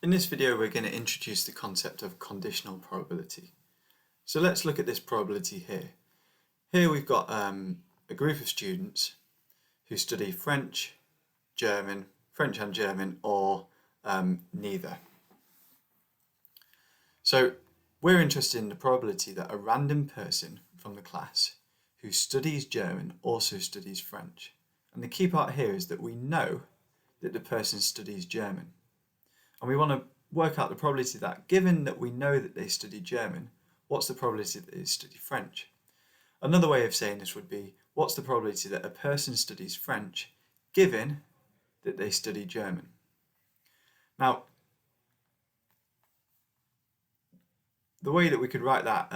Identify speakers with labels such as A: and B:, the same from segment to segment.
A: In this video, we're going to introduce the concept of conditional probability. So let's look at this probability here. Here we've got a group of students who study French and German, or neither. So we're interested in the probability that a random person from the class who studies German also studies French. And the key part here is that we know that the person studies German. And we want to work out the probability that, given that we know that they study German, what's the probability that they study French? Another way of saying this would be, what's the probability that a person studies French, given that they study German? Now, the way that we could write that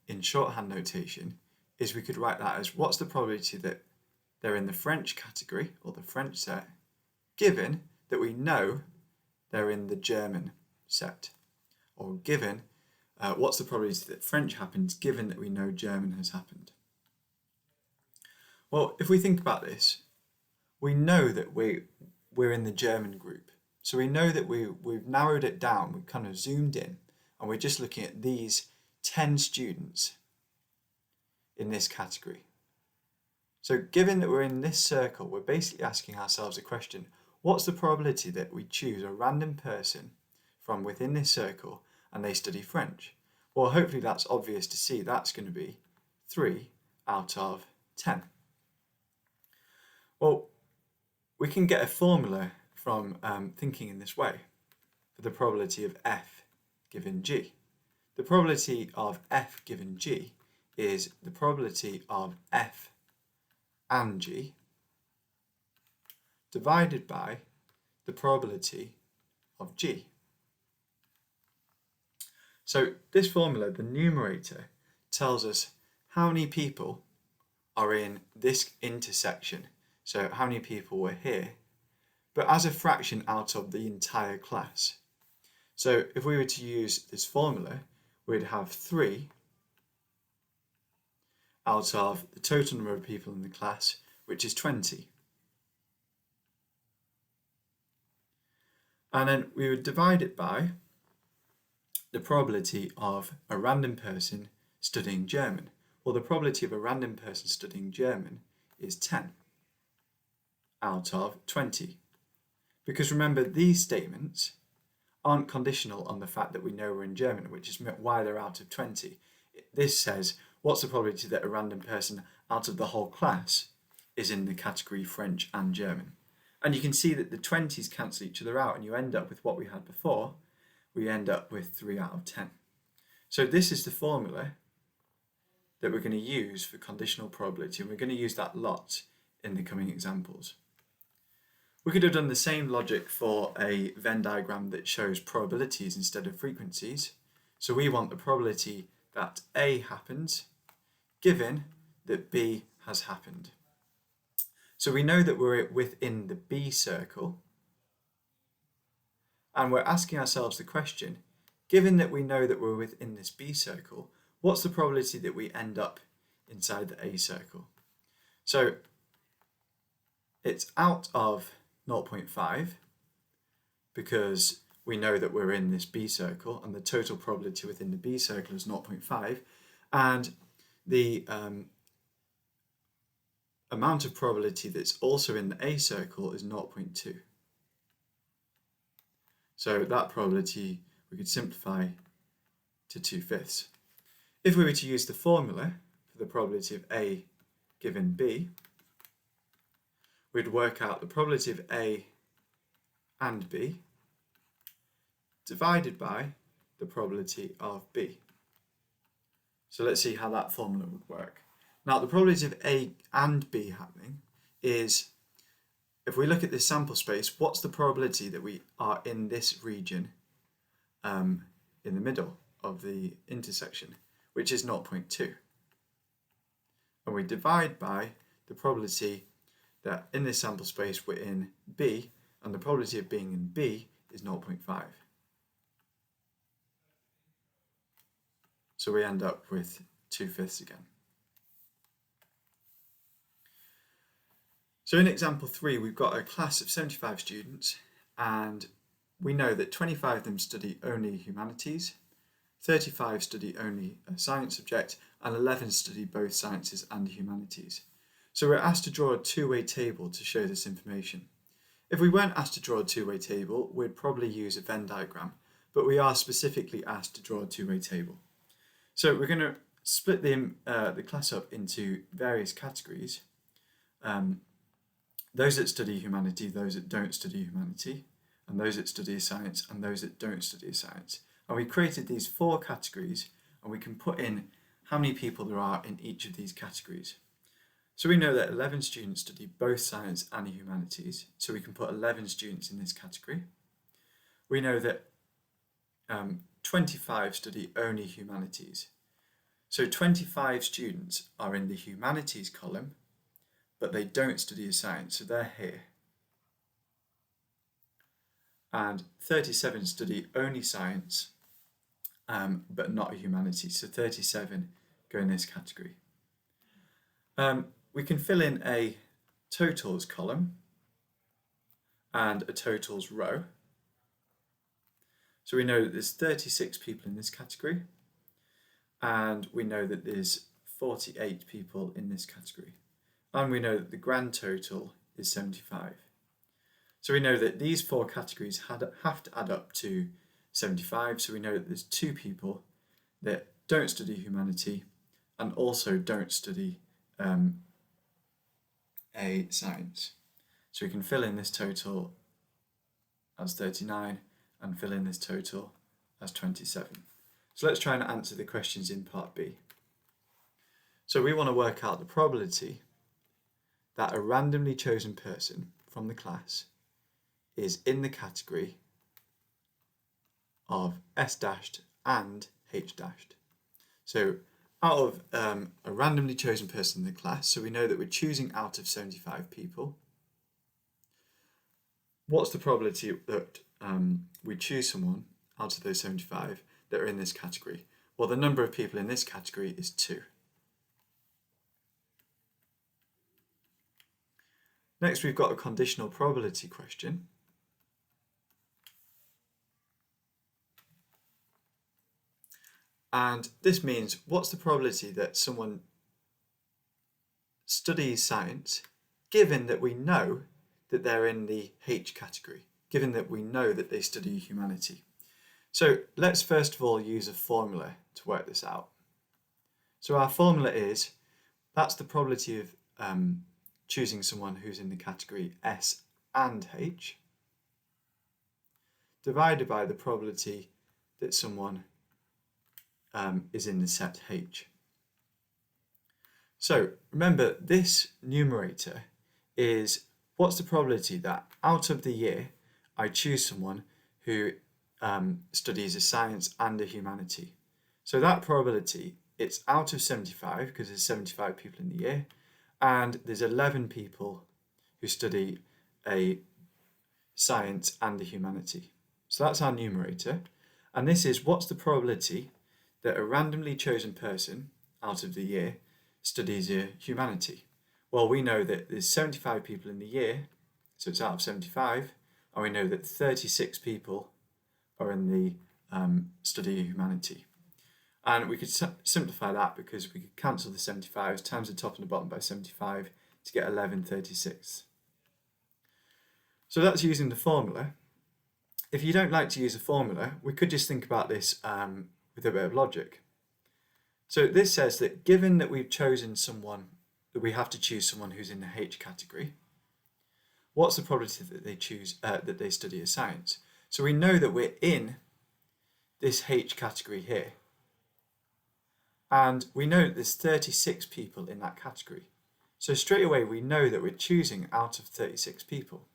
A: in shorthand notation is we could write that as, what's the probability that they're in the French category, or the French set, given that we know they're in the German set, or given what's the probability that French happens given that we know German has happened. Well, if we think about this, we know that we're in the German group. So we know that we've narrowed it down, we've kind of zoomed in, and we're just looking at these 10 students in this category. So given that we're in this circle, we're basically asking ourselves a question: what's the probability that we choose a random person from within this circle and they study French? Well, hopefully that's obvious to see. That's going to be 3 out of 10. Well, we can get a formula from thinking in this way for the probability of F given G. The probability of F given G is the probability of F and G divided by the probability of G. So this formula, the numerator, tells us how many people are in this intersection. So how many people were here, but as a fraction out of the entire class. So if we were to use this formula, we'd have 3 out of the total number of people in the class, which is 20. And then we would divide it by the probability of a random person studying German. Well, the probability of a random person studying German is 10 out of 20. Because remember, these statements aren't conditional on the fact that we know we're in German, which is why they're out of 20. This says, what's the probability that a random person out of the whole class is in the category French and German? And you can see that the 20s cancel each other out, and you end up with what we had before. We end up with 3 out of 10. So this is the formula that we're going to use for conditional probability, and we're going to use that a lot in the coming examples. We could have done the same logic for a Venn diagram that shows probabilities instead of frequencies. So we want the probability that A happens, given that B has happened. So we know that we're within the B circle, and we're asking ourselves the question, given that we know that we're within this B circle, what's the probability that we end up inside the A circle? So it's out of 0.5 because we know that we're in this B circle, and the total probability within the B circle is 0.5, and the amount of probability that's also in the A circle is 0.2. So that probability we could simplify to 2/5. If we were to use the formula for the probability of A given B, we'd work out the probability of A and B divided by the probability of B. So let's see how that formula would work. Now, the probability of A and B happening is, if we look at this sample space, what's the probability that we are in this region in the middle of the intersection, which is 0.2. And we divide by the probability that in this sample space we're in B, and the probability of being in B is 0.5. So we end up with 2/5 again. So in example 3, we've got a class of 75 students, and we know that 25 of them study only humanities, 35 study only a science subject, and 11 study both sciences and humanities. So we're asked to draw a two-way table to show this information. If we weren't asked to draw a two-way table, we'd probably use a Venn diagram, but we are specifically asked to draw a two-way table. So we're going to split the class up into various categories. Those that study humanity, those that don't study humanity, and those that study science, and those that don't study science. And we created these 4 categories, and we can put in how many people there are in each of these categories. So we know that 11 students study both science and humanities, so we can put 11 students in this category. We know that 25 study only humanities. So 25 students are in the humanities column, but they don't study a science, so they're here. And 37 study only science, but not a humanities, so 37 go in this category. We can fill in a totals column and a totals row. So we know that there's 36 people in this category, and we know that there's 48 people in this category. And we know that the grand total is 75. So we know that these 4 categories have to add up to 75, so we know that there's 2 people that don't study humanity and also don't study a science. So we can fill in this total as 39 and fill in this total as 27. So let's try and answer the questions in part B. So we want to work out the probability that a randomly chosen person from the class is in the category of S- and H-. So out of a randomly chosen person in the class, so we know that we're choosing out of 75 people. What's the probability that we choose someone out of those 75 that are in this category? Well, the number of people in this category is 2. Next, we've got a conditional probability question. And this means, what's the probability that someone studies science, given that we know that they're in the H category, given that we know that they study humanity? So let's first of all use a formula to work this out. So our formula is, that's the probability of choosing someone who's in the category S and H, divided by the probability that someone is in the set H. So remember, this numerator is what's the probability that out of the year I choose someone who studies a science and a humanity. So that probability, it's out of 75 because there's 75 people in the year, and there's 11 people who study a science and a humanity. So that's our numerator, and this is what's the probability that a randomly chosen person out of the year studies a humanity. Well, we know that there's 75 people in the year, so it's out of 75, and we know that 36 people are in the study of humanity. And we could simplify that because we could cancel the 75s, times the top and the bottom by 75 to get 11/36. So that's using the formula. If you don't like to use a formula, we could just think about this with a bit of logic. So this says that given that we've chosen someone, that we have to choose someone who's in the H category, what's the probability that they choose that they study a science? So we know that we're in this H category here, and we know that there's 36 people in that category. So straight away we know that we're choosing out of 36 people.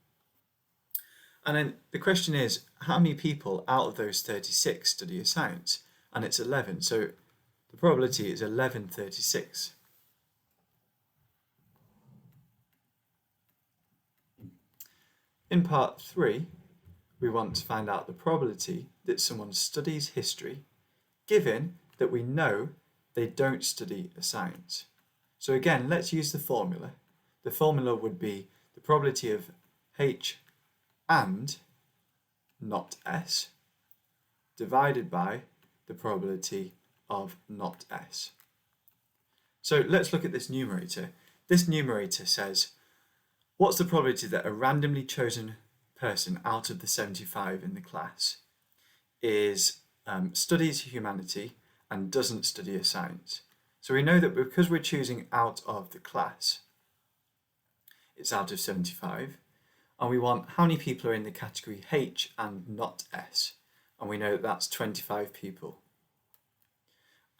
A: And then the question is, how many people out of those 36 study a science? And it's 11, so the probability is 11/36. In part 3, we want to find out the probability that someone studies history, given that we know they don't study a science. So again, let's use the formula. The formula would be the probability of H and not S divided by the probability of not S. So let's look at this numerator. This numerator says, what's the probability that a randomly chosen person out of the 75 in the class studies humanity and doesn't study a science? So we know that because we're choosing out of the class, it's out of 75, and we want how many people are in the category H and not S, and we know that that's 25 people.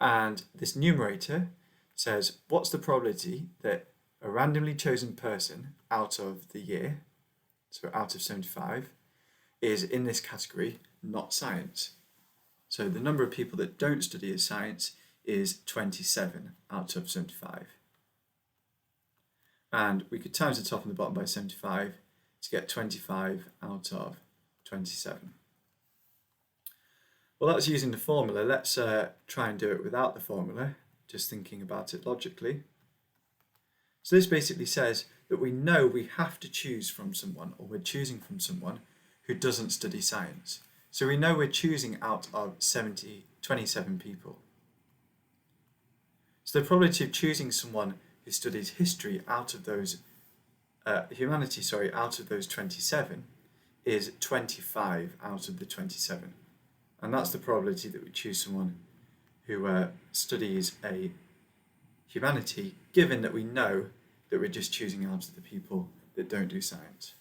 A: And this numerator says, what's the probability that a randomly chosen person out of the year, so out of 75, is in this category, not science? So the number of people that don't study a science is 27 out of 75. And we could times the top and the bottom by 75 to get 25 out of 27. Well, that's using the formula. Let's try and do it without the formula, just thinking about it logically. So this basically says that we know we have to choose from someone, or we're choosing from someone who doesn't study science. So we know we're choosing out of 27 people. So the probability of choosing someone who studies history out of those, humanity, out of those 27 is 25 out of the 27. And that's the probability that we choose someone who studies a humanity, given that we know that we're just choosing out of the people that don't do science.